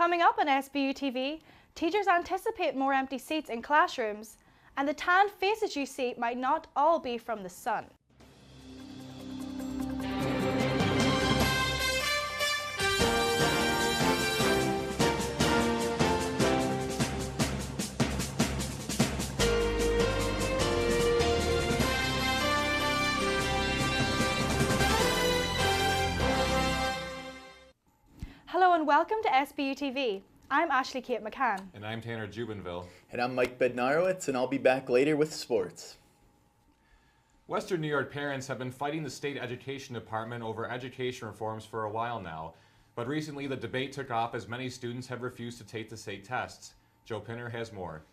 Coming up on SBU TV, teachers anticipate more empty seats in classrooms, and the tanned faces you see might not all be from the sun. Hello and welcome to SBU TV. I'm Ashley Kate McCann. And I'm Tanner Jubenville. And I'm Mike Bednarowicz, and I'll be back later with sports. Western New York parents have been fighting the state education department over education reforms for a while now, but recently the debate took off as many students have refused to take the state tests. Joe Pinter has more.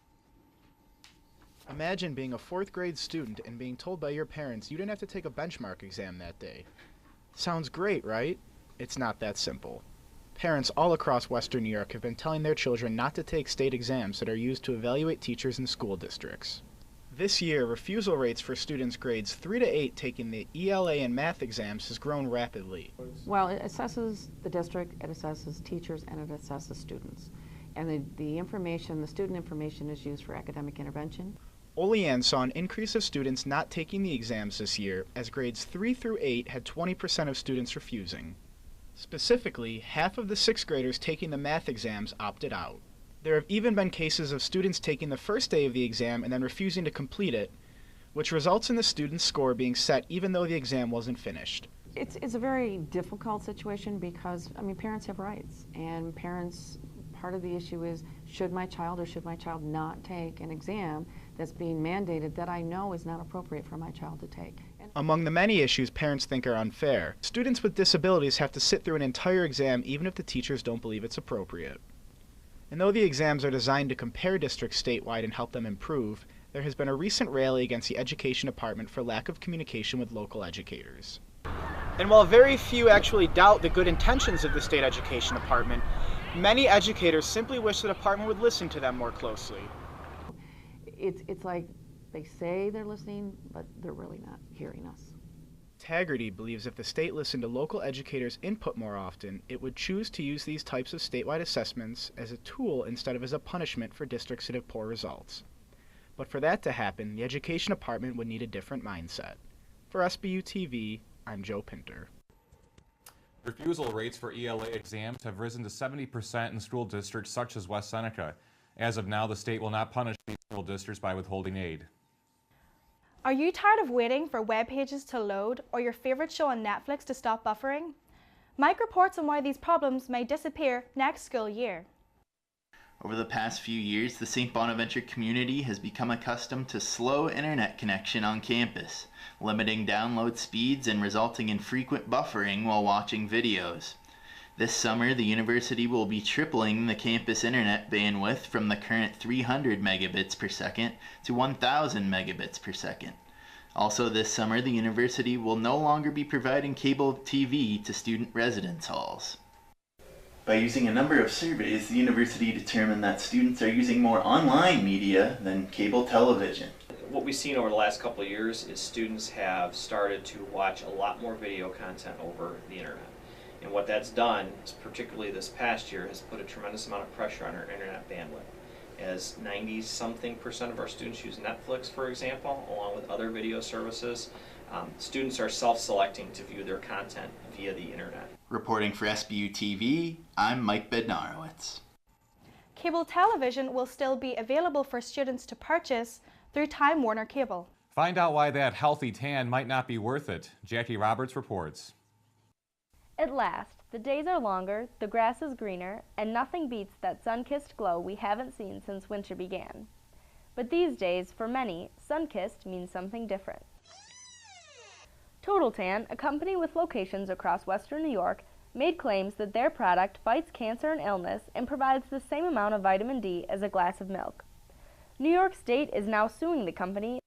Imagine being a 4th grade student and being told by your parents you didn't have to take a benchmark exam that day. Sounds great, right? It's not that simple. Parents all across Western New York have been telling their children not to take state exams that are used to evaluate teachers in school districts. This year, refusal rates for students grades 3 to 8 taking the ELA and math exams has grown rapidly. Well, it assesses the district, it assesses teachers, and it assesses students. And the information, the student information, is used for academic intervention. Olean saw an increase of students not taking the exams this year, as grades 3 through 8 had 20% of students refusing. Specifically, half of the 6th graders taking the math exams opted out. There have even been cases of students taking the first day of the exam and then refusing to complete it, which results in the student's score being set even though the exam wasn't finished. It's a very difficult situation because, parents have rights, and parents, part of the issue is, should my child or should my child not take an exam that's being mandated that I know is not appropriate for my child to take. Among the many issues parents think are unfair, students with disabilities have to sit through an entire exam even if the teachers don't believe it's appropriate. And though the exams are designed to compare districts statewide and help them improve, there has been a recent rally against the education department for lack of communication with local educators. And while very few actually doubt the good intentions of the state education department, many educators simply wish the department would listen to them more closely. It's like they say they're listening, but they're really not hearing us. Taggarty believes if the state listened to local educators' input more often, it would choose to use these types of statewide assessments as a tool instead of as a punishment for districts that have poor results. But for that to happen, the education department would need a different mindset. For SBU TV, I'm Joe Pinter. Refusal rates for ELA exams have risen to 70% in school districts such as West Seneca. As of now, the state will not punish these school districts by withholding aid. Are you tired of waiting for web pages to load or your favorite show on Netflix to stop buffering? Mike reports on why these problems may disappear next school year. Over the past few years, the St. Bonaventure community has become accustomed to slow internet connection on campus, limiting download speeds and resulting in frequent buffering while watching videos. This summer, the university will be tripling the campus internet bandwidth from the current 300 megabits per second to 1,000 megabits per second. Also this summer, the university will no longer be providing cable TV to student residence halls. By using a number of surveys, the university determined that students are using more online media than cable television. What we've seen over the last couple of years is students have started to watch a lot more video content over the internet. And what that's done, is particularly this past year, has put a tremendous amount of pressure on our internet bandwidth. As 90-something% of our students use Netflix, for example, along with other video services, students are self-selecting to view their content via the internet. Reporting for SBU TV, I'm Mike Bednarowicz. Cable television will still be available for students to purchase through Time Warner Cable. Find out why that healthy tan might not be worth it. Jackie Roberts reports. At last, the days are longer, the grass is greener, and nothing beats that sun-kissed glow we haven't seen since winter began. But these days, for many, sun-kissed means something different. Total Tan, a company with locations across Western New York, made claims that their product fights cancer and illness and provides the same amount of vitamin D as a glass of milk. New York State is now suing the company,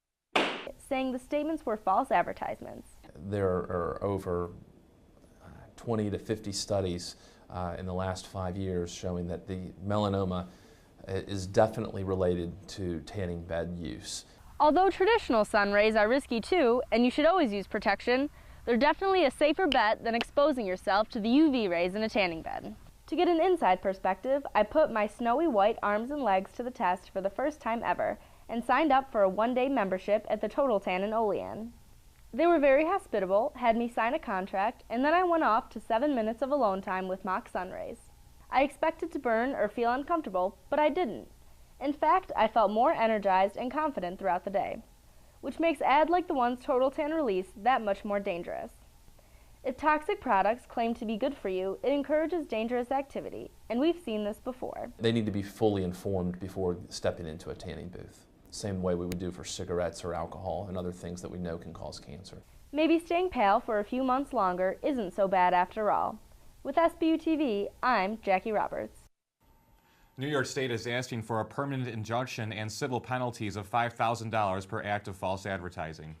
saying the statements were false advertisements. There are over 20 to 50 studies in the last 5 years showing that the melanoma is definitely related to tanning bed use. Although traditional sun rays are risky too, and you should always use protection, they're definitely a safer bet than exposing yourself to the UV rays in a tanning bed. To get an inside perspective, I put my snowy white arms and legs to the test for the first time ever and signed up for a one-day membership at the Total Tan in Olean. They were very hospitable, had me sign a contract, and then I went off to 7 minutes of alone time with mock sunrays. I expected to burn or feel uncomfortable, but I didn't. In fact, I felt more energized and confident throughout the day, which makes ads like the ones Total Tan release that much more dangerous. If toxic products claim to be good for you, it encourages dangerous activity, and we've seen this before. They need to be fully informed before stepping into a tanning booth. Same way we would do for cigarettes or alcohol and other things that we know can cause cancer. Maybe staying pale for a few months longer isn't so bad after all. With SBU TV, I'm Jackie Roberts. New York State is asking for a permanent injunction and civil penalties of $5,000 per act of false advertising.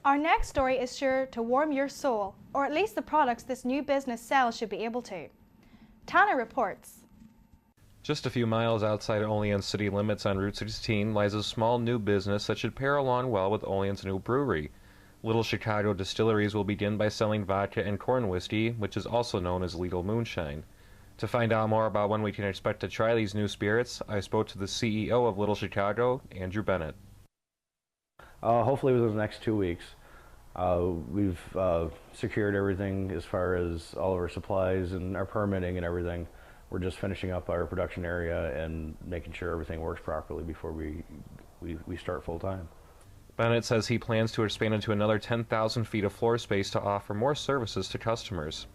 Our next story is sure to warm your soul, or at least the products this new business sells should be able to. Tanner reports. Just a few miles outside Olean city limits on Route 16 lies a small new business that should pair along well with Olean's new brewery. Little Chicago Distilleries will begin by selling vodka and corn whiskey, which is also known as legal moonshine. To find out more about when we can expect to try these new spirits, I spoke to the CEO of Little Chicago, Andrew Bennett. Hopefully within the next 2 weeks. We've secured everything as far as all of our supplies and our permitting and everything. We're just finishing up our production area and making sure everything works properly before we start full time. Bennett says he plans to expand into another 10,000 feet of floor space to offer more services to customers.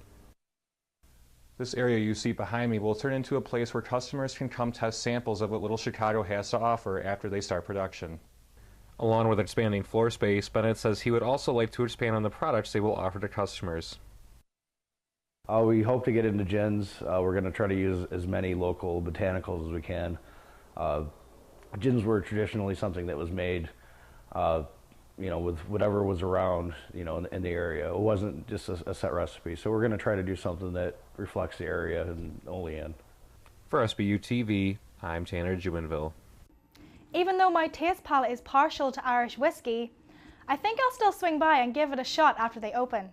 This area you see behind me will turn into a place where customers can come test samples of what Little Chicago has to offer after they start production. Along with expanding floor space, Bennett says he would also like to expand on the products they will offer to customers. We hope to get into gins. We're going to try to use as many local botanicals as we can. Gins were traditionally something that was made, with whatever was around, in the area. It wasn't just a set recipe. So we're going to try to do something that reflects the area in Olean. For SBU TV, I'm Tanner Jubenville. Even though my taste palate is partial to Irish whiskey, I think I'll still swing by and give it a shot after they open.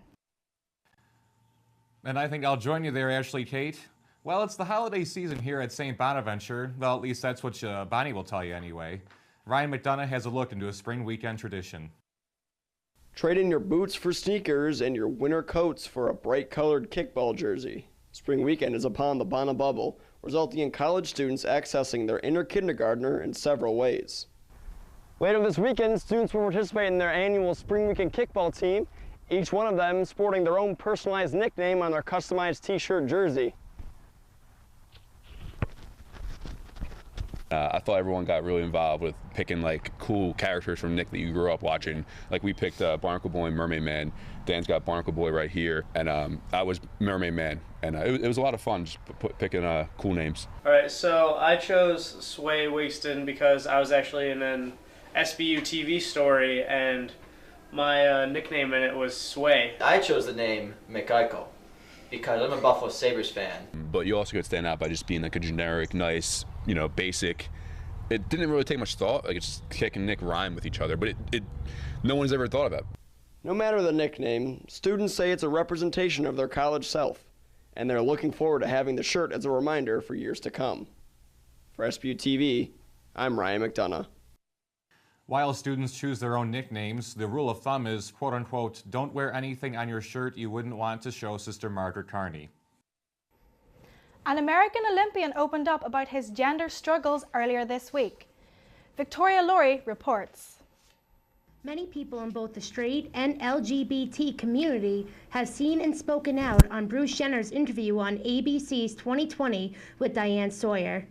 And I think I'll join you there, Ashley Kate. Well, it's the holiday season here at St. Bonaventure. Well, at least that's what Bonnie will tell you anyway. Ryan McDonough has a look into a spring weekend tradition. Trade in your boots for sneakers and your winter coats for a bright-colored kickball jersey. Spring weekend is upon the Bona Bubble, resulting in college students accessing their inner kindergartner in several ways. Later this weekend, students will participate in their annual Spring Weekend kickball team, each one of them sporting their own personalized nickname on their customized t-shirt jersey. I thought everyone got really involved with picking cool characters from Nick that you grew up watching. Like we picked Barnacle Boy and Mermaid Man. Dan's got Barnacle Boy right here, and I was Mermaid Man. And it was a lot of fun just picking cool names. All right, so I chose Sway Wigston because I was actually in an SBU TV story, and my nickname in it was Sway. I chose the name McIco because I'm a Buffalo Sabres fan. But you also could stand out by just being a generic, nice, basic. It didn't really take much thought. It's just Kick and Nick rhyme with each other, but no one's ever thought about it. No matter the nickname, students say it's a representation of their college self, and they're looking forward to having the shirt as a reminder for years to come. For SBU TV, I'm Ryan McDonough. While students choose their own nicknames, the rule of thumb is, quote-unquote, don't wear anything on your shirt you wouldn't want to show Sister Margaret Carney. An American Olympian opened up about his gender struggles earlier this week. Victoria Laurie reports. Many people in both the straight and LGBT community have seen and spoken out on Bruce Jenner's interview on ABC's 2020 with Diane Sawyer.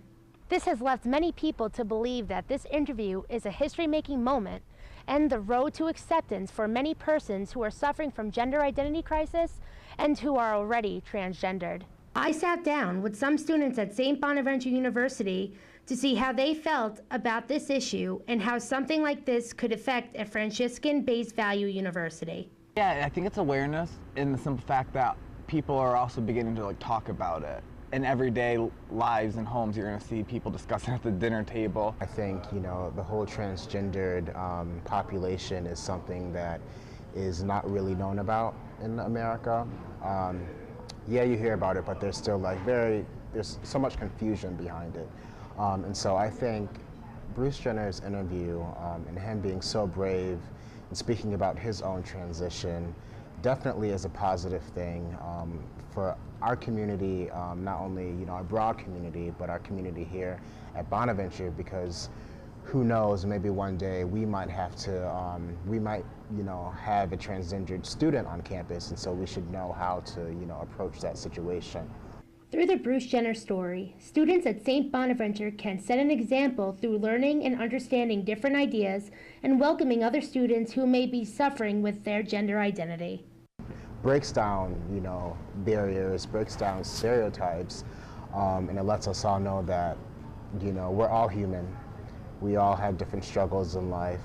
This has left many people to believe that this interview is a history-making moment and the road to acceptance for many persons who are suffering from gender identity crisis and who are already transgendered. I sat down with some students at St. Bonaventure University to see how they felt about this issue and how something like this could affect a Franciscan-based value university. Yeah, I think it's awareness in the simple fact that people are also beginning to talk about it. In everyday lives and homes, you're going to see people discussing at the dinner table. I think, the whole transgendered population is something that is not really known about in America. yeah, you hear about it, but there's still like there's so much confusion behind it. And so I think Bruce Jenner's interview and him being so brave and speaking about his own transition definitely is a positive thing for our community, not only our broad community, but our community here at Bonaventure, because who knows, maybe one day we might have to, have a transgendered student on campus, and so we should know how to, approach that situation. Through the Bruce Jenner story, students at St. Bonaventure can set an example through learning and understanding different ideas and welcoming other students who may be suffering with their gender identity. Breaks down, barriers, breaks down stereotypes, and it lets us all know that, we're all human. We all have different struggles in life.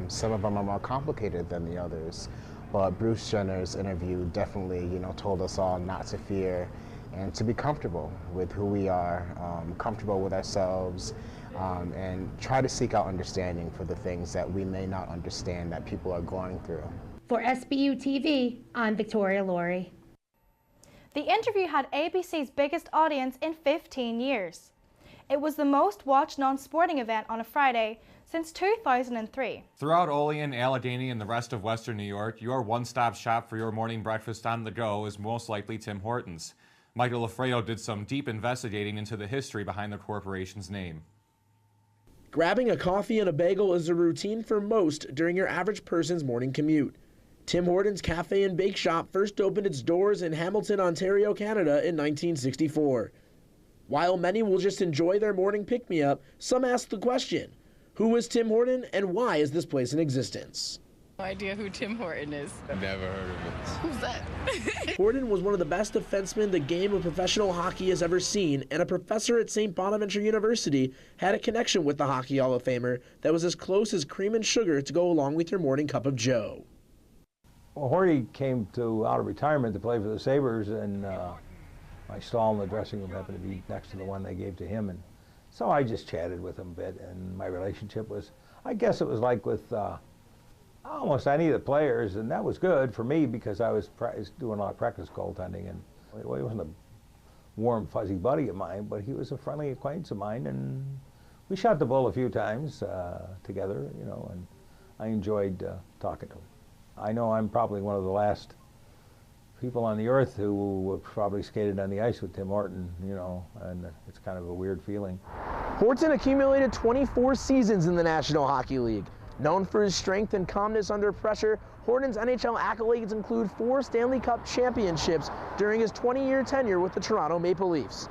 Some of them are more complicated than the others, but Bruce Jenner's interview definitely, told us all not to fear and to be comfortable with who we are, comfortable with ourselves, and try to seek out understanding for the things that we may not understand that people are going through. For SBU TV, I'm Victoria Laurie. The interview had ABC's biggest audience in 15 years. It was the most watched non-sporting event on a Friday since 2003. Throughout Olean, Allegheny, and the rest of Western New York, your one-stop shop for your morning breakfast on the go is most likely Tim Hortons. Michael Loffredo did some deep investigating into the history behind the corporation's name. Grabbing a coffee and a bagel is a routine for most during your average person's morning commute. Tim Hortons Cafe and Bake Shop first opened its doors in Hamilton, Ontario, Canada in 1964. While many will just enjoy their morning pick-me-up, some ask the question, who is Tim Horton and why is this place in existence? No idea who Tim Horton is. Never heard of it. Who's that? Horton was one of the best defensemen the game of professional hockey has ever seen, and a professor at St. Bonaventure University had a connection with the Hockey Hall of Famer that was as close as cream and sugar to go along with your morning cup of joe. Well, Horty came out of retirement to play for the Sabres, and my stall in the dressing room happened to be next to the one they gave to him, and so I just chatted with him a bit, and my relationship was, I guess it was like with almost any of the players, and that was good for me because I was doing a lot of practice goaltending, and he wasn't a warm, fuzzy buddy of mine, but he was a friendly acquaintance of mine, and we shot the bull a few times together, and I enjoyed talking to him. I know I'm probably one of the last people on the earth who probably skated on the ice with Tim Horton, and it's kind of a weird feeling. Horton accumulated 24 seasons in the National Hockey League. Known for his strength and calmness under pressure, Horton's NHL accolades include 4 Stanley Cup championships during his 20-year tenure with the Toronto Maple Leafs.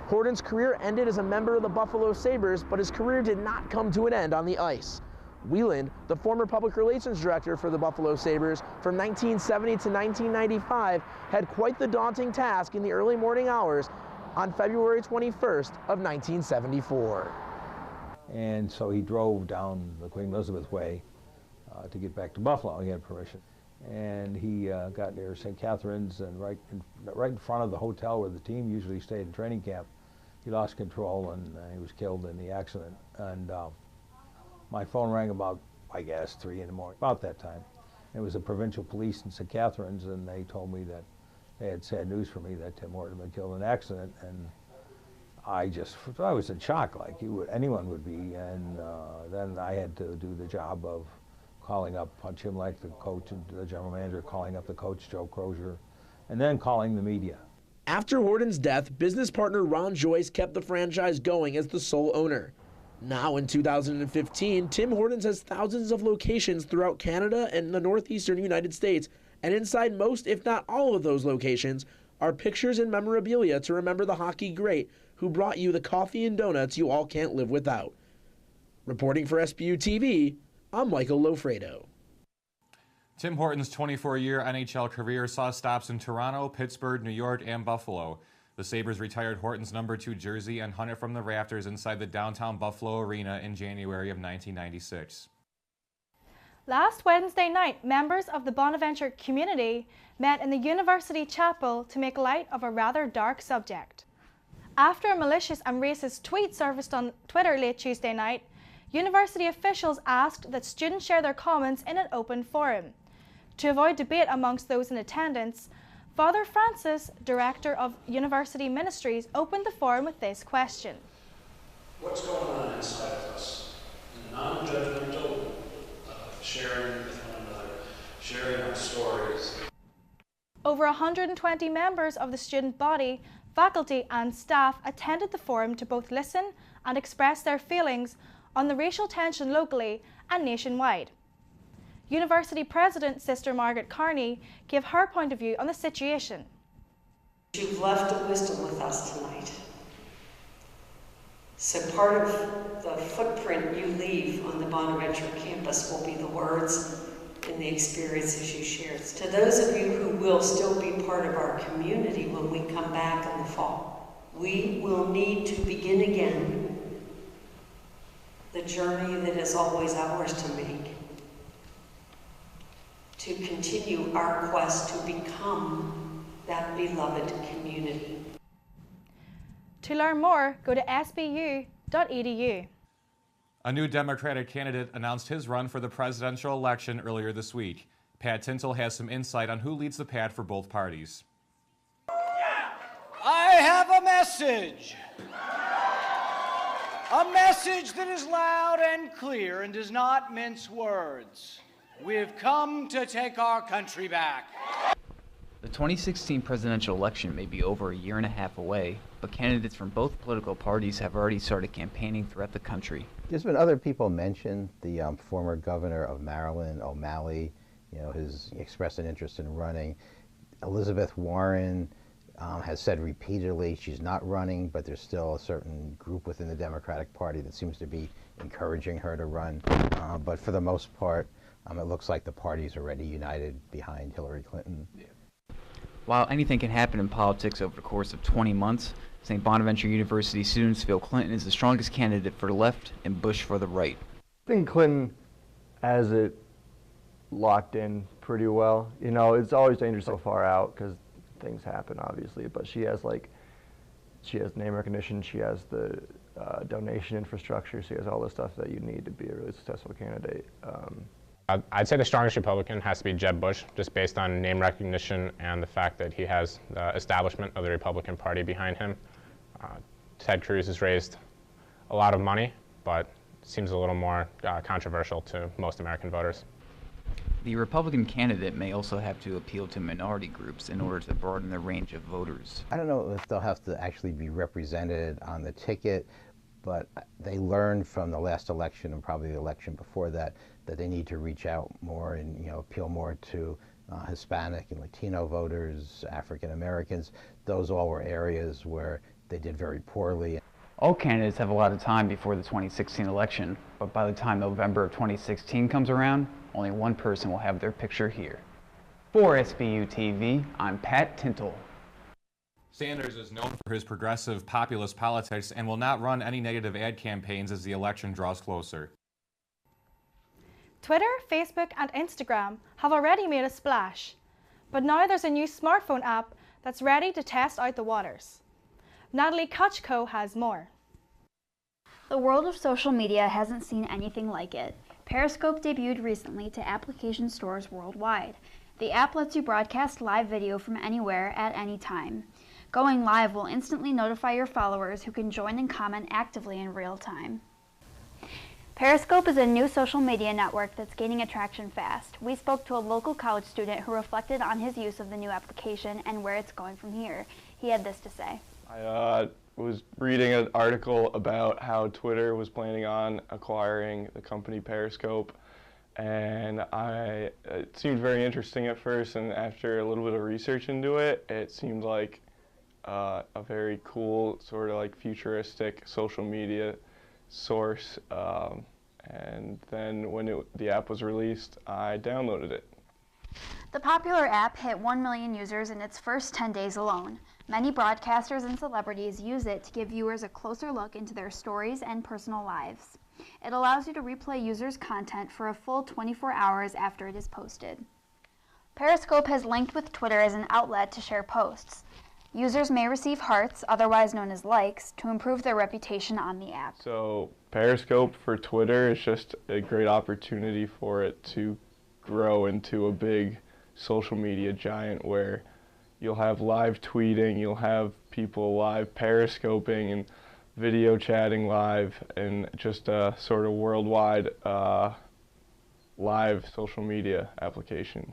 Horton's career ended as a member of the Buffalo Sabres, but his career did not come to an end on the ice. Wieland, the former public relations director for the Buffalo Sabres from 1970 to 1995, had quite the daunting task in the early morning hours on February 21st of 1974. And so he drove down the Queen Elizabeth Way to get back to Buffalo. He had permission. And he got near St. Catherine's, and right in front of the hotel where the team usually stayed in training camp, he lost control and he was killed in the accident. And my phone rang about, I guess, 3 in the morning, about that time. It was the provincial police in St. Catherine's, and they told me that they had sad news for me that Tim Horton had been killed in an accident, and I was in shock, like anyone would be, and then I had to do the job of calling up Jim Leck, the coach, and the general manager, calling up the coach, Joe Crozier, and then calling the media. After Horton's death, business partner Ron Joyce kept the franchise going as the sole owner. Now in 2015, Tim Hortons has thousands of locations throughout Canada and the northeastern United States, and inside most, if not all of those locations, are pictures and memorabilia to remember the hockey great who brought you the coffee and donuts you all can't live without. Reporting for SBU TV, I'm Michael Loffredo. Tim Horton's 24-year NHL career saw stops in Toronto, Pittsburgh, New York, and Buffalo. The Sabres retired Horton's #2 jersey and hung it from the rafters inside the downtown Buffalo Arena in January of 1996. Last Wednesday night, members of the Bonaventure community met in the University Chapel to make light of a rather dark subject. After a malicious and racist tweet surfaced on Twitter late Tuesday night, university officials asked that students share their comments in an open forum. To avoid debate amongst those in attendance, Father Francis, Director of University Ministries, opened the forum with this question. What's going on inside of us? Non-judgmental, sharing with one another, sharing our stories. Over 120 members of the student body, faculty and staff attended the forum to both listen and express their feelings on the racial tension locally and nationwide. University President Sister Margaret Carney gave her point of view on the situation. You've left a wisdom with us tonight. So part of the footprint you leave on the Bonaventure campus will be the words and the experiences you share. To those of you who will still be part of our community when we come back in the fall, we will need to begin again the journey that is always ours to make, to continue our quest to become that beloved community. To learn more, go to sbu.edu. A new Democratic candidate announced his run for the presidential election earlier this week. Pat Tintle has some insight on who leads the path for both parties. I have a message. A message that is loud and clear and does not mince words. We've come to take our country back. The 2016 presidential election may be over a year and a half away, but candidates from both political parties have already started campaigning throughout the country. There's been other people mentioned. The former governor of Maryland, O'Malley, has expressed an interest in running. Elizabeth Warren has said repeatedly she's not running, but there's still a certain group within the Democratic Party that seems to be encouraging her to run. But for the most part, it looks like the party's already united behind Hillary Clinton. Yeah. While anything can happen in politics over the course of 20 months, St. Bonaventure University students feel Clinton is the strongest candidate for the left and Bush for the right. I think Clinton has it locked in pretty well. It's always dangerous so far out because things happen, obviously, but she has name recognition, she has the donation infrastructure, she has all the stuff that you need to be a really successful candidate. I'd say the strongest Republican has to be Jeb Bush, just based on name recognition and the fact that he has the establishment of the Republican Party behind him. Ted Cruz has raised a lot of money, but seems a little more controversial to most American voters. The Republican candidate may also have to appeal to minority groups in order to broaden the range of voters. I don't know if they'll have to actually be represented on the ticket, but they learned from the last election and probably the election before that they need to reach out more and appeal more to Hispanic and Latino voters, African Americans. Those all were areas where they did very poorly. All candidates have a lot of time before the 2016 election, but by the time November of 2016 comes around, only one person will have their picture here. For SBU TV, I'm Pat Tintle. Sanders is known for his progressive populist politics and will not run any negative ad campaigns as the election draws closer. Twitter, Facebook and Instagram have already made a splash, but now there's a new smartphone app that's ready to test out the waters. Natalie Kucko has more. The world of social media hasn't seen anything like it. Periscope debuted recently to application stores worldwide. The app lets you broadcast live video from anywhere at any time. Going live will instantly notify your followers who can join and comment actively in real time. Periscope is a new social media network that's gaining attraction fast. We spoke to a local college student who reflected on his use of the new application and where it's going from here. He had this to say. I was reading an article about how Twitter was planning on acquiring the company Periscope, and it seemed very interesting at first, and after a little bit of research into it, it seemed like a very cool, sort of like futuristic social media source. And then when the app was released, I downloaded it. The popular app hit 1 million users in its first 10 days alone. Many broadcasters and celebrities use it to give viewers a closer look into their stories and personal lives. It allows you to replay users' content for a full 24 hours after it is posted. Periscope has linked with Twitter as an outlet to share posts. Users may receive hearts, otherwise known as likes, to improve their reputation on the app. So Periscope for Twitter is just a great opportunity for it to grow into a big social media giant where you'll have live tweeting, you'll have people live periscoping and video chatting live, and just a sort of worldwide live social media application.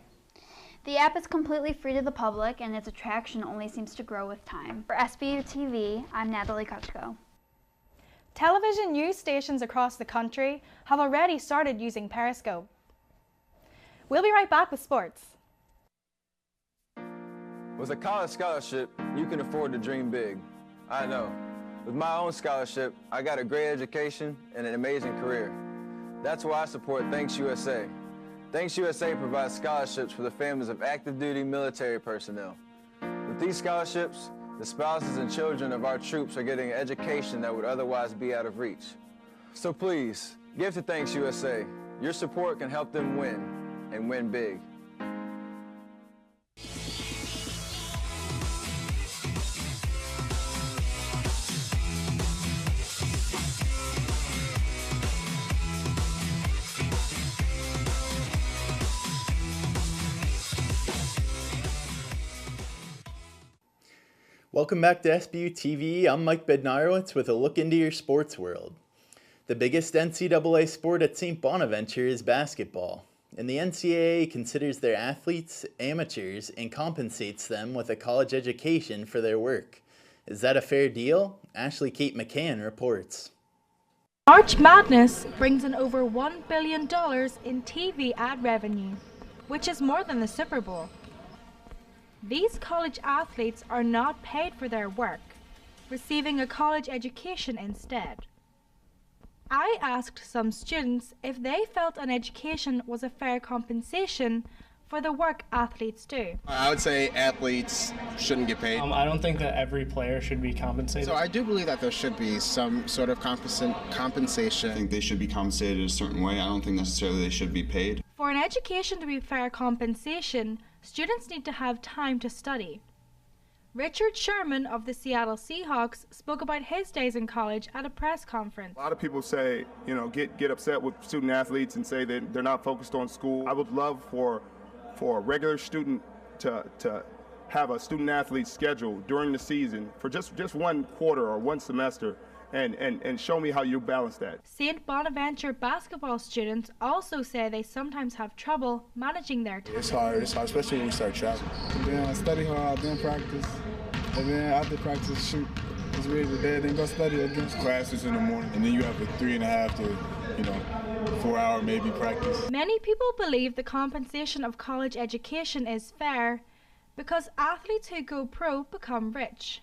The app is completely free to the public, and its attraction only seems to grow with time. For SBU TV, I'm Natalie Kucko. Television news stations across the country have already started using Periscope. We'll be right back with sports. With a college scholarship, you can afford to dream big. I know. With my own scholarship, I got a great education and an amazing career. That's why I support Thanks USA. Thanks USA provides scholarships for the families of active duty military personnel. With these scholarships, the spouses and children of our troops are getting an education that would otherwise be out of reach. So please, give to Thanks USA. Your support can help them win, and win big. Welcome back to SBU TV. I'm Mike Bednarowicz with a look into your sports world. The biggest NCAA sport at St. Bonaventure is basketball, and the NCAA considers their athletes amateurs and compensates them with a college education for their work. Is that a fair deal? Ashley Kate McCann reports. March Madness brings in over $1 billion in TV ad revenue, which is more than the Super Bowl. These college athletes are not paid for their work, receiving a college education instead. I asked some students if they felt an education was a fair compensation for the work athletes do. I would say athletes shouldn't get paid. I don't think that every player should be compensated. So I do believe that there should be some sort of compensation. I think they should be compensated a certain way. I don't think necessarily they should be paid. For an education to be fair compensation, students need to have time to study. Richard Sherman of the Seattle Seahawks spoke about his days in college at a press conference. A lot of people say, get upset with student athletes and say that they're not focused on school. I would love for a regular student to have a student athlete schedule during the season for just one quarter or one semester and show me how you balance that. St. Bonaventure basketball students also say they sometimes have trouble managing their time. It's hard, especially when you start traveling. Then study hard, then practice, and then after practice, shoot. It's ready to bed, then go study again. Classes in the morning, and then you have a 3.5 to 4 hour maybe practice. Many people believe the compensation of college education is fair because athletes who go pro become rich.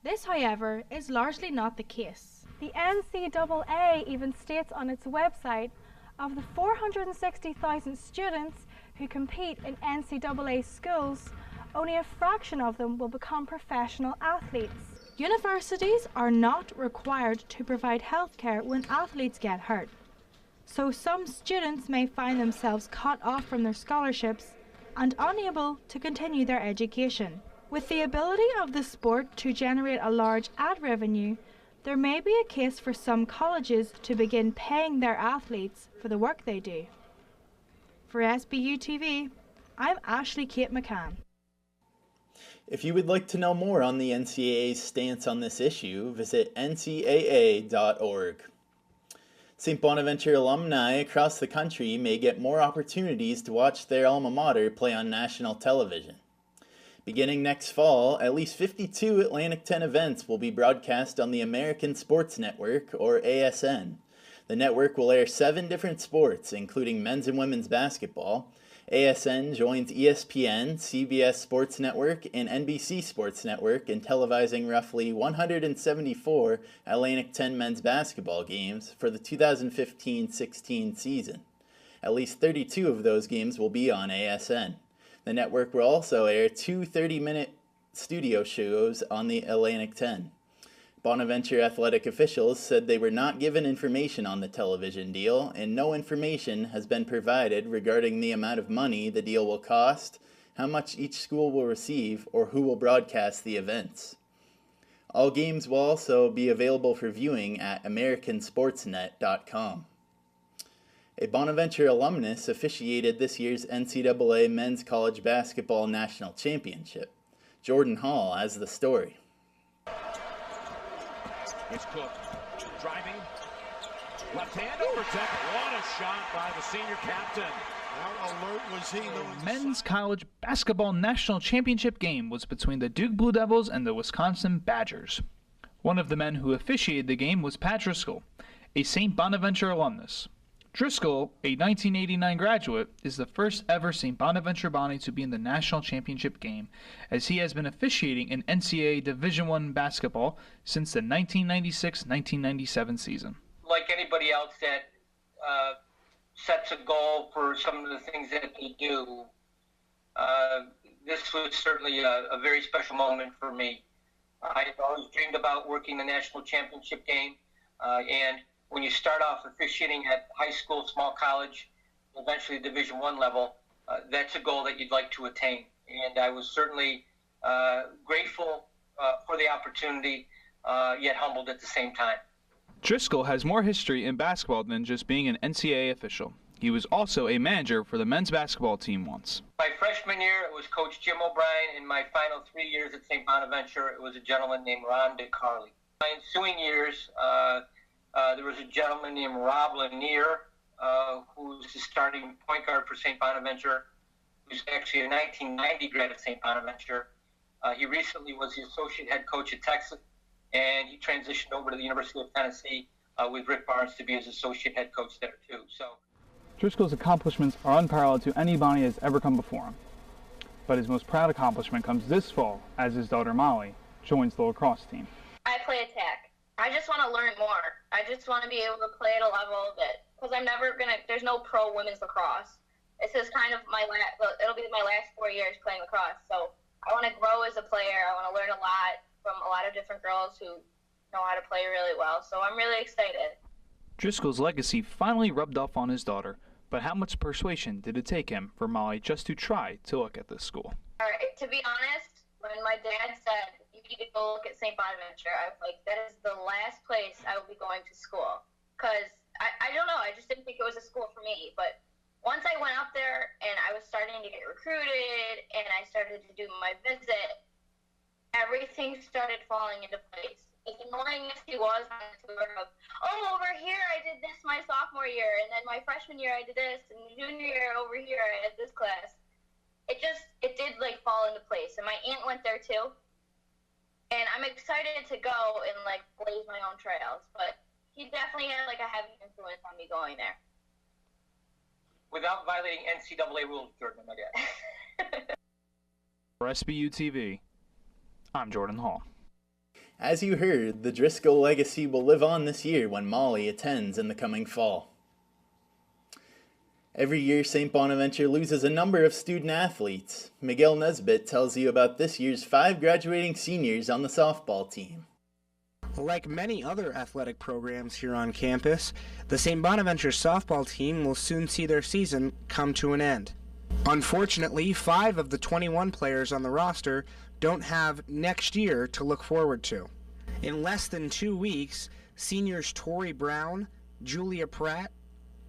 This, however, is largely not the case. The NCAA even states on its website, of the 460,000 students who compete in NCAA schools, only a fraction of them will become professional athletes. Universities are not required to provide health care when athletes get hurt, so some students may find themselves cut off from their scholarships and unable to continue their education. With the ability of the sport to generate a large ad revenue, there may be a case for some colleges to begin paying their athletes for the work they do. For SBU TV, I'm Ashley Kate McCann. If you would like to know more on the NCAA's stance on this issue, visit ncaa.org. St. Bonaventure alumni across the country may get more opportunities to watch their alma mater play on national television. Beginning next fall, at least 52 Atlantic 10 events will be broadcast on the American Sports Network, or ASN. The network will air 7 different sports, including men's and women's basketball. ASN joins ESPN, CBS Sports Network, and NBC Sports Network in televising roughly 174 Atlantic 10 men's basketball games for the 2015-16 season. At least 32 of those games will be on ASN. The network will also air 2 30-minute studio shows on the Atlantic 10. Bonaventure athletic officials said they were not given information on the television deal, and no information has been provided regarding the amount of money the deal will cost, how much each school will receive, or who will broadcast the events. All games will also be available for viewing at americansportsnet.com. A Bonaventure alumnus officiated this year's NCAA Men's College Basketball National Championship. Jordan Hall has the story. It's Cook driving, left hand over top. What a shot by the senior captain. How alert was he? The men's college basketball national championship game was between the Duke Blue Devils and the Wisconsin Badgers. One of the men who officiated the game was Pat Driscoll, a St. Bonaventure alumnus. Driscoll, a 1989 graduate, is the first ever St. Bonaventure Bonnie to be in the national championship game, as he has been officiating in NCAA Division I basketball since the 1996-1997 season. Like anybody else that sets a goal for some of the things that they do, this was certainly a very special moment for me. I had always dreamed about working the national championship game, and when you start off officiating at high school, small college, eventually Division I level, that's a goal that you'd like to attain. And I was certainly grateful for the opportunity, yet humbled at the same time. Driscoll has more history in basketball than just being an NCAA official. He was also a manager for the men's basketball team once. My freshman year, it was Coach Jim O'Brien. In my final 3 years at St. Bonaventure, it was a gentleman named Ron DeCarli. My ensuing years, there was a gentleman named Rob Lanier, who was the starting point guard for St. Bonaventure, who's actually a 1990 grad at St. Bonaventure. He recently was the associate head coach at Texas, and he transitioned over to the University of Tennessee with Rick Barnes to be his associate head coach there too. So, Driscoll's accomplishments are unparalleled to any Bonnie that has ever come before him. But his most proud accomplishment comes this fall as his daughter Molly joins the lacrosse team. I play attack. I just want to learn more. I just want to be able to play at a level that, because I'm never going to, there's no pro women's lacrosse. This is kind of it'll be my last 4 years playing lacrosse. So I want to grow as a player. I want to learn a lot from a lot of different girls who know how to play really well. So I'm really excited. Driscoll's legacy finally rubbed off on his daughter, but how much persuasion did it take him for Molly just to try to look at this school? All right, to be honest, when my dad said, you need to go look at St. Bonaventure, I was like, that is the last place I will be going to school. Because, I don't know, I just didn't think it was a school for me. But once I went up there and I was starting to get recruited and I started to do my visit, everything started falling into place. As annoying as he was on the tour of, over here I did this my sophomore year, and then my freshman year I did this, and junior year over here I had this class. It did fall into place. And my aunt went there too. And I'm excited to go and blaze my own trails, but he definitely had a heavy influence on me going there. Without violating NCAA rules, Jordan, my dad. For SBU TV, I'm Jordan Hall. As you heard, the Driscoll legacy will live on this year when Molly attends in the coming fall. Every year, St. Bonaventure loses a number of student athletes. Miguel Nesbitt tells you about this year's 5 graduating seniors on the softball team. Like many other athletic programs here on campus, the St. Bonaventure softball team will soon see their season come to an end. Unfortunately, 5 of the 21 players on the roster don't have next year to look forward to. In less than 2 weeks, seniors Tori Brown, Julia Pratt,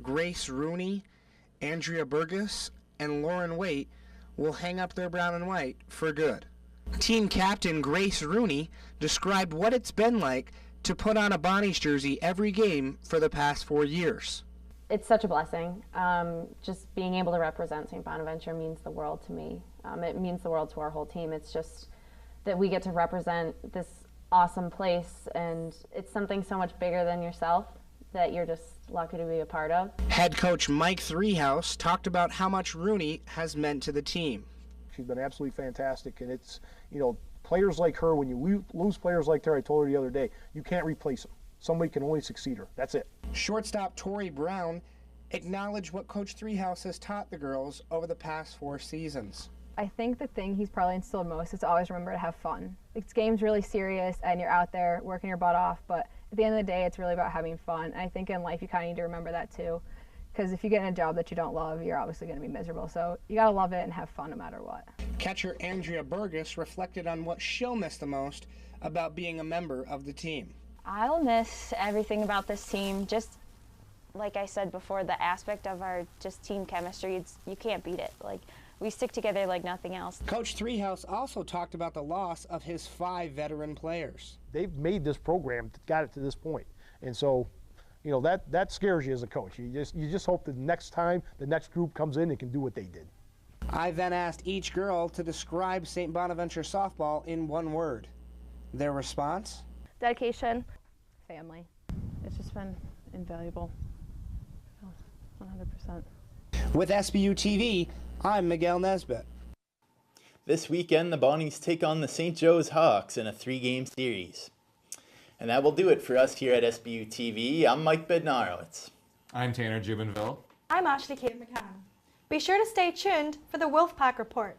Grace Rooney, Andrea Burgess, and Lauren Waite will hang up their brown and white for good. Team captain Grace Rooney described what it's been like to put on a Bonnie's jersey every game for the past 4 years. It's such a blessing. Just being able to represent St. Bonaventure means the world to me. It means the world to our whole team. It's just that we get to represent this awesome place, and it's something so much bigger than yourself that you're just lucky to be a part of. Head coach Mike Threehouse talked about how much Rooney has meant to the team. She's been absolutely fantastic, and it's, players like her, when you lose players like her, I told her the other day, you can't replace them. Somebody can only succeed her. That's it. Shortstop Tori Brown acknowledged what Coach Threehouse has taught the girls over the past 4 seasons. I think the thing he's probably instilled most is to always remember to have fun. This game's really serious and you're out there working your butt off, but at the end of the day, it's really about having fun. And I think in life you kind of need to remember that too, because if you get in a job that you don't love, you're obviously going to be miserable. So you got to love it and have fun no matter what. Catcher Andrea Burgess reflected on what she'll miss the most about being a member of the team. I'll miss everything about this team. Just like I said before, the aspect of our just team chemistry, you can't beat it. we stick together like nothing else. Coach Threehouse also talked about the loss of his 5 veteran players. They've made this program, got it to this point. And so, you know, that scares you as a coach. You just hope that next time the next group comes in, they can do what they did. I then asked each girl to describe St. Bonaventure softball in one word. Their response? Dedication. Family. It's just been invaluable. 100%. With SBU TV, I'm Miguel Nesbitt. This weekend, the Bonnies take on the St. Joe's Hawks in a 3-game series. And that will do it for us here at SBU TV. I'm Mike Bednarowicz. I'm Tanner Jubenville. I'm Ashley Kate McCann. Be sure to stay tuned for the Wolfpack Report.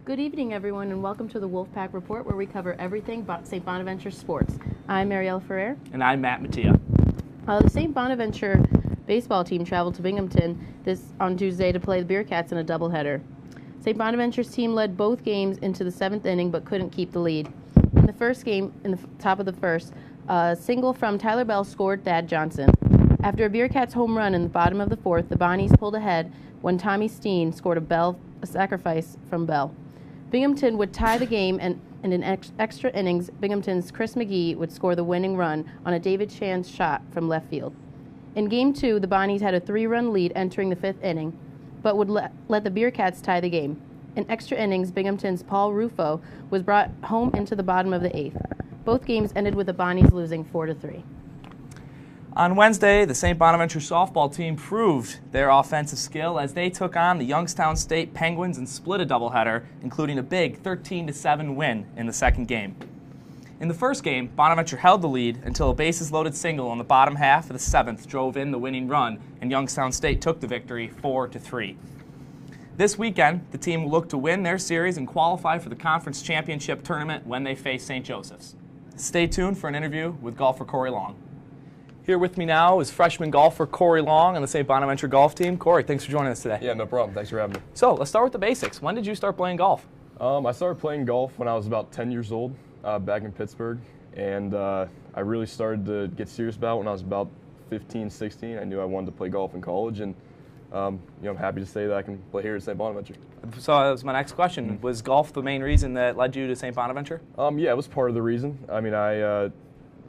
Good evening, everyone, and welcome to the Wolfpack Report, where we cover everything St. Bonaventure sports. I'm Marielle Ferrer. And I'm Matt Mattia. The St. Bonaventure baseball team traveled to Binghamton on Tuesday to play the Bearcats in a doubleheader. St. Bonaventure's team led both games into the 7th inning, but couldn't keep the lead. In the first game, in the top of the first, a single from Tyler Bell scored Thad Johnson. After a Bearcats home run in the bottom of the 4th, the Bonnies pulled ahead when Tommy Steen scored a sacrifice from Bell. Binghamton would tie the game, and in extra innings, Binghamton's Chris McGee would score the winning run on a David Shands shot from left field. In Game 2, the Bonnies had a 3-run lead entering the 5th inning, but would let the Bearcats tie the game. In extra innings, Binghamton's Paul Rufo was brought home into the bottom of the 8th. Both games ended with the Bonnies losing 4-3. On Wednesday, the St. Bonaventure softball team proved their offensive skill as they took on the Youngstown State Penguins and split a doubleheader, including a big 13-7 win in the second game. In the first game, Bonaventure held the lead until a bases-loaded single on the bottom half of the 7th drove in the winning run, and Youngstown State took the victory 4-3. This weekend, the team will look to win their series and qualify for the conference championship tournament when they face St. Joseph's. Stay tuned for an interview with golfer Corey Long. Here with me now is freshman golfer Corey Long on the St. Bonaventure golf team. Corey, thanks for joining us today. Yeah, no problem. Thanks for having me. So let's start with the basics. When did you start playing golf? I started playing golf when I was about 10 years old back in Pittsburgh, and I really started to get serious about it when I was about 15, 16. I knew I wanted to play golf in college, and I'm happy to say that I can play here at St. Bonaventure. So that was my next question. Was golf the main reason that led you to St. Bonaventure? Yeah, it was part of the reason. I mean,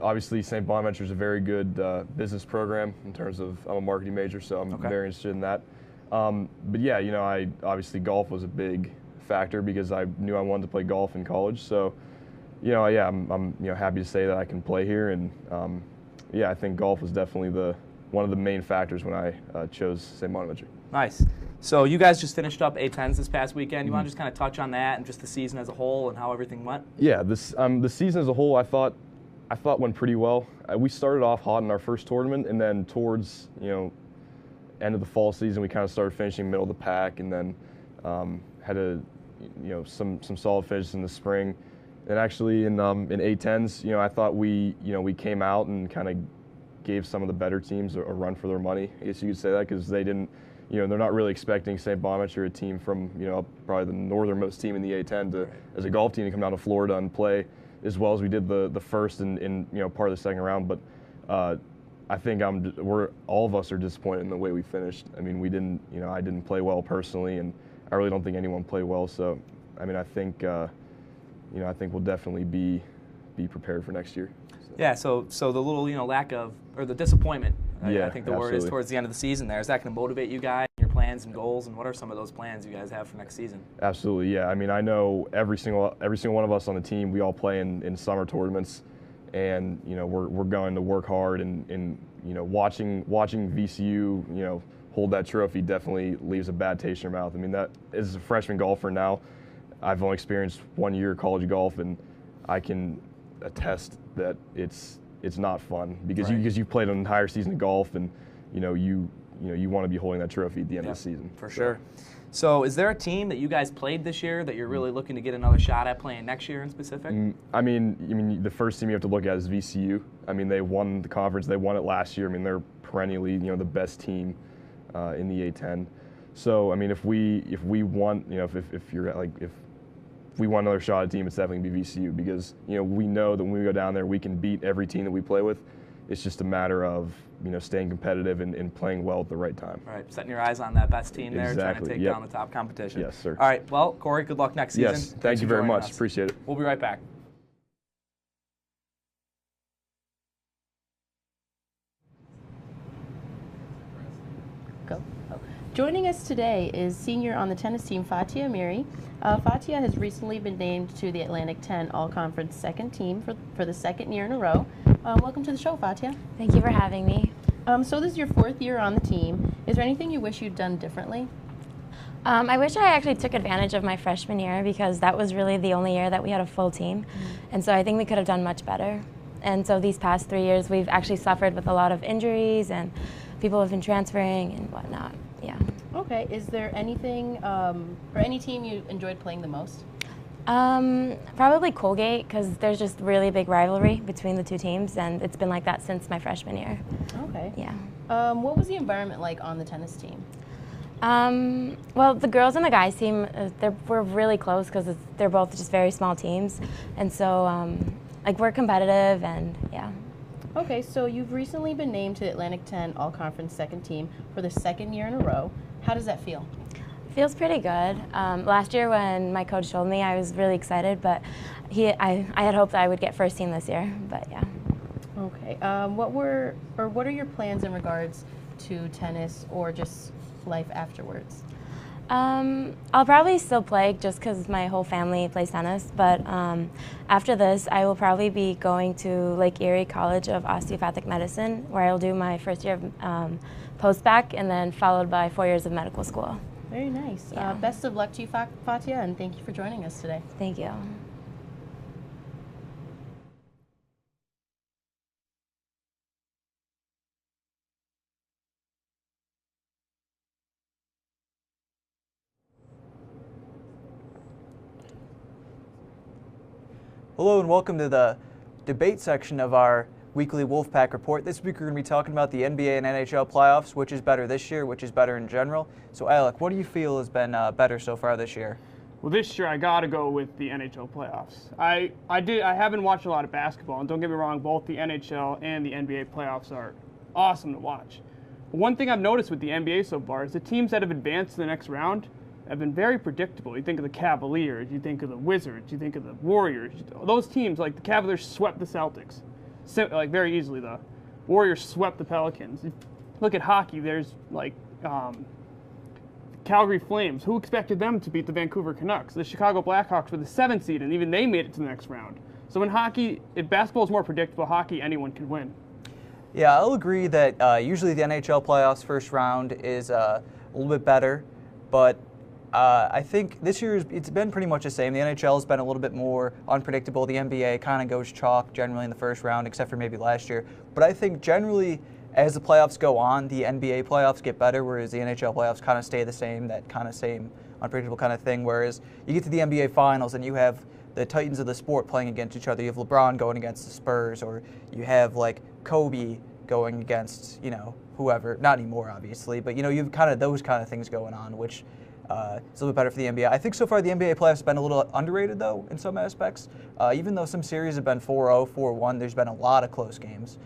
obviously, St. Bonaventure is a very good business program in terms of, I'm a marketing major, so I'm very interested in that. But yeah, obviously golf was a big factor because I knew I wanted to play golf in college. So, yeah, I'm happy to say that I can play here, and yeah, I think golf was definitely one of the main factors when I chose St. Bonaventure. Nice. So you guys just finished up A-10s this past weekend. You want to just kind of touch on that and just the season as a whole and how everything went? Yeah, the season as a whole, I thought went pretty well. We started off hot in our first tournament, and then towards end of the fall season, we kind of started finishing middle of the pack, and then had some solid finishes in the spring. And actually in A-10s, I thought we came out and kind of gave some of the better teams a run for their money. I guess you could say that because they didn't, they're not really expecting St. Bonaventure, a team from probably the northernmost team in the A-10, as a golf team to come down to Florida and play as well as we did the first and part of the second round. But I think all of us are disappointed in the way we finished. I mean, we didn't, I didn't play well personally, and I really don't think anyone played well. So, I mean, I think we'll definitely be prepared for next year. Yeah. So the little lack of, or the disappointment, yeah, I think the word is, towards the end of the season there. Is that going to motivate you guys, your plans and goals, and what are some of those plans you guys have for next season? Absolutely, yeah. I mean, I know every single one of us on the team, we all play in summer tournaments, and we're going to work hard, and watching VCU hold that trophy definitely leaves a bad taste in your mouth. I mean, that as a freshman golfer now, I've only experienced 1 year of college golf, and I can attest that it's not fun because you've played an entire season of golf, and you want to be holding that trophy at the end of the season. For sure. So is there a team that you guys played this year that you're really looking to get another shot at playing next year in specific? I mean, the first team you have to look at is VCU. I mean, they won the conference. They won it last year. I mean, they're perennially, the best team in the A10. So, I mean, if we want, if we want another shot at a team, it's definitely be VCU because, we know that when we go down there, we can beat every team that we play with. It's just a matter of, staying competitive and playing well at the right time. All right, setting your eyes on that best team there, exactly. trying to take down the top competition. Yes, sir. All right, well, Corey, good luck next season. Yes, thank you very much. Appreciate it. We'll be right back. Go. Oh. Joining us today is senior on the tennis team, Fatia Amiri. Fatia has recently been named to the Atlantic 10 All-Conference second team for the second year in a row. Welcome to the show, Fatia. Thank you for having me. So this is your fourth year on the team. Is there anything you wish you'd done differently? I wish I actually took advantage of my freshman year because that was really the only year that we had a full team. And so I think we could have done much better. And so these past 3 years, we've actually suffered with a lot of injuries and people have been transferring and whatnot. Yeah. Okay. Is there anything or any team you enjoyed playing the most? Probably Colgate because there's just really big rivalry between the two teams, and it's been like that since my freshman year. Okay. Yeah. What was the environment like on the tennis team? Well, the girls and the guys team, we're really close because they're both just very small teams, and so we're competitive and yeah. Okay, so you've recently been named to Atlantic 10 All-Conference second team for the second year in a row. How does that feel? Feels pretty good. Last year when my coach told me, I was really excited, but I had hoped I would get first team this year, but yeah. Okay. What are your plans in regards to tennis or just life afterwards? I'll probably still play just because my whole family plays tennis, but after this, I will probably be going to Lake Erie College of Osteopathic Medicine, where I'll do my first year of post-bac and then followed by 4 years of medical school. Very nice. Yeah. Best of luck to you, Fatia, and thank you for joining us today. Thank you. Hello and welcome to the debate section of our weekly Wolfpack Report. This week we're going to be talking about the NBA and NHL playoffs, which is better this year, which is better in general. So Alec, what do you feel has been better so far this year? Well, this year I got to go with the NHL playoffs. I haven't watched a lot of basketball, and don't get me wrong, both the NHL and the NBA playoffs are awesome to watch. But one thing I've noticed with the NBA so far is the teams that have advanced to the next round have been very predictable. You think of the Cavaliers, you think of the Wizards, you think of the Warriors. Those teams, like the Cavaliers swept the Celtics, very easily. The Warriors swept the Pelicans. Look at hockey, there's Calgary Flames. Who expected them to beat the Vancouver Canucks? The Chicago Blackhawks were the 7th seed, and even they made it to the next round. So in hockey, if basketball is more predictable, hockey, anyone can win. Yeah, I'll agree that usually the NHL playoffs first round is a little bit better, but I think this year it's been pretty much the same. The NHL has been a little bit more unpredictable. The NBA kind of goes chalk generally in the first round, except for maybe last year. But I think generally as the playoffs go on, the NBA playoffs get better, whereas the NHL playoffs kind of stay the same, that kind of same unpredictable kind of thing. Whereas you get to the NBA finals and you have the titans of the sport playing against each other. You have LeBron going against the Spurs, or you have like Kobe going against, whoever. Not anymore, obviously, but you have kind of those kind of things going on, which it's a little bit better for the NBA. I think so far the NBA playoffs have been a little underrated, though, in some aspects. Even though some series have been 4-0, 4-1, there's been a lot of close games.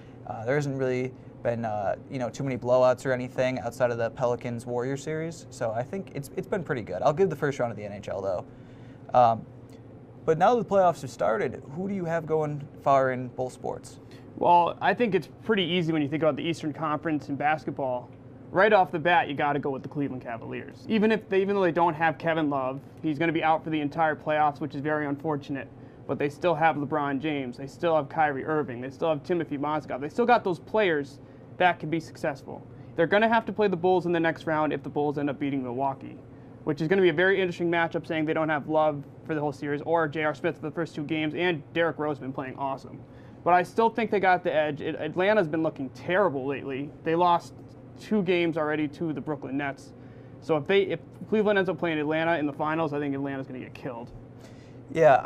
There hasn't really been, too many blowouts or anything outside of the Pelicans-Warriors series. So I think it's been pretty good. I'll give the first round of the NHL, though. But now that the playoffs have started, who do you have going far in both sports? Well, I think it's pretty easy when you think about the Eastern Conference in basketball. Right off the bat, you got to go with the Cleveland Cavaliers. Even though they don't have Kevin Love, he's going to be out for the entire playoffs, which is very unfortunate. But they still have LeBron James. They still have Kyrie Irving. They still have Timothy Mozgov. They still got those players that can be successful. They're going to have to play the Bulls in the next round if the Bulls end up beating Milwaukee, which is going to be a very interesting matchup, saying they don't have Love for the whole series or J.R. Smith for the first 2 games, and Derrick Rose has been playing awesome. But I still think they got the edge. Atlanta's been looking terrible lately. They lost 2 games already to the Brooklyn Nets. So if Cleveland ends up playing Atlanta in the finals, I think Atlanta's going to get killed. Yeah,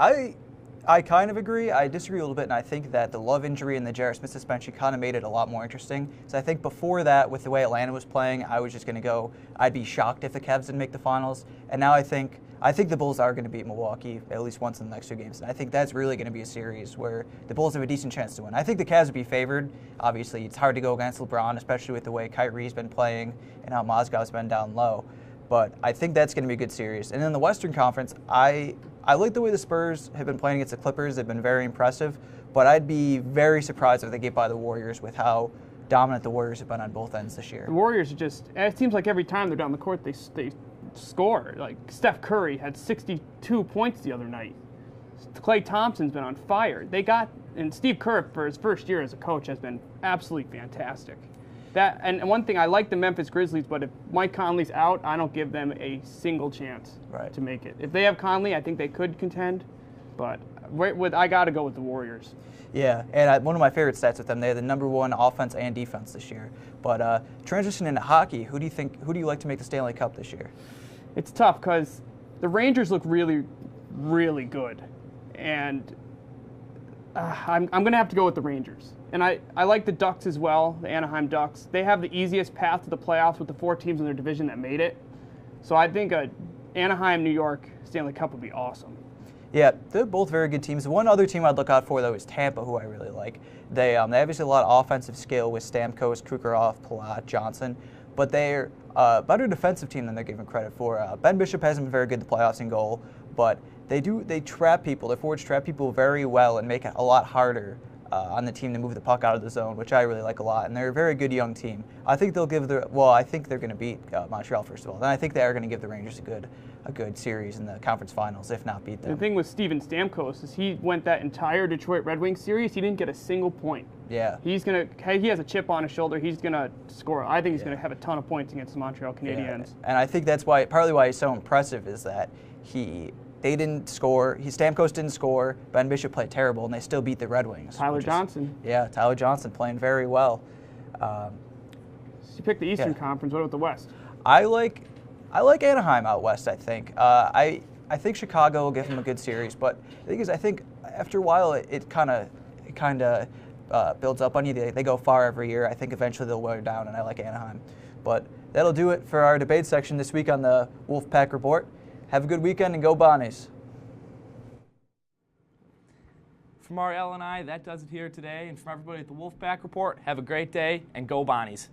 I kind of agree. I disagree a little bit, and I think that the Love injury and the J.R. Smith suspension kind of made it a lot more interesting. So I think before that, with the way Atlanta was playing, I was just going to go, I'd be shocked if the Cavs didn't make the finals. And now I think the Bulls are going to beat Milwaukee at least once in the next 2 games. And I think that's really going to be a series where the Bulls have a decent chance to win. I think the Cavs would be favored. Obviously, it's hard to go against LeBron, especially with the way Kyrie's been playing and how Mozgov's been down low. But I think that's going to be a good series. And in the Western Conference, I like the way the Spurs have been playing against the Clippers. They've been very impressive. But I'd be very surprised if they get by the Warriors with how dominant the Warriors have been on both ends this year. The Warriors are just, it seems like every time they're down the court, they score. Like Steph Curry had 62 points the other night. Klay Thompson's been on fire. And Steve Kerr, for his first year as a coach, has been absolutely fantastic. And one thing, I like the Memphis Grizzlies, but if Mike Conley's out, I don't give them a single chance to make it. If they have Conley, I think they could contend, but I got to go with the Warriors. Yeah, and one of my favorite stats with them, they have the #1 offense and defense this year. But transitioning into hockey, who do you like to make the Stanley Cup this year? It's tough because the Rangers look really, really good, and I'm going to have to go with the Rangers. And I like the Ducks as well, the Anaheim Ducks. They have the easiest path to the playoffs with the 4 teams in their division that made it. So I think Anaheim, New York Stanley Cup would be awesome. Yeah, they're both very good teams. One other team I'd look out for, though, is Tampa, who I really like. They obviously have a lot of offensive skill with Stamkos, Kucherov, Palat, Johnson, but they're a better defensive team than they're given credit for. Ben Bishop hasn't been very good at the playoffs in goal, but they trap people. Their forwards trap people very well and make it a lot harder on the team to move the puck out of the zone, which I really like a lot. And they're a very good young team. I think they're going to beat Montreal first of all. Then I think they are going to give the Rangers a good series in the conference finals, if not beat them. The thing with Steven Stamkos is he went that entire Detroit Red Wings series. He didn't get a single point. Yeah. He has a chip on his shoulder. He's going to score. I think he's going to have a ton of points against the Montreal Canadiens. Yeah. And I think that's partly why he's so impressive is that they didn't score. Stamkos didn't score. Ben Bishop played terrible, and they still beat the Red Wings. Tyler Johnson. Tyler Johnson playing very well. You picked the Eastern Conference. What about the West? I like Anaheim out west. I think. I think Chicago will give them a good series, but the thing is, I think after a while it kind of builds up on you. They go far every year. I think eventually they'll wear down, and I like Anaheim. But that'll do it for our debate section this week on the Wolfpack Report. Have a good weekend and go Bonnies. From our L and I, that does it here today. And from everybody at the Wolfpack Report, have a great day and go Bonnies.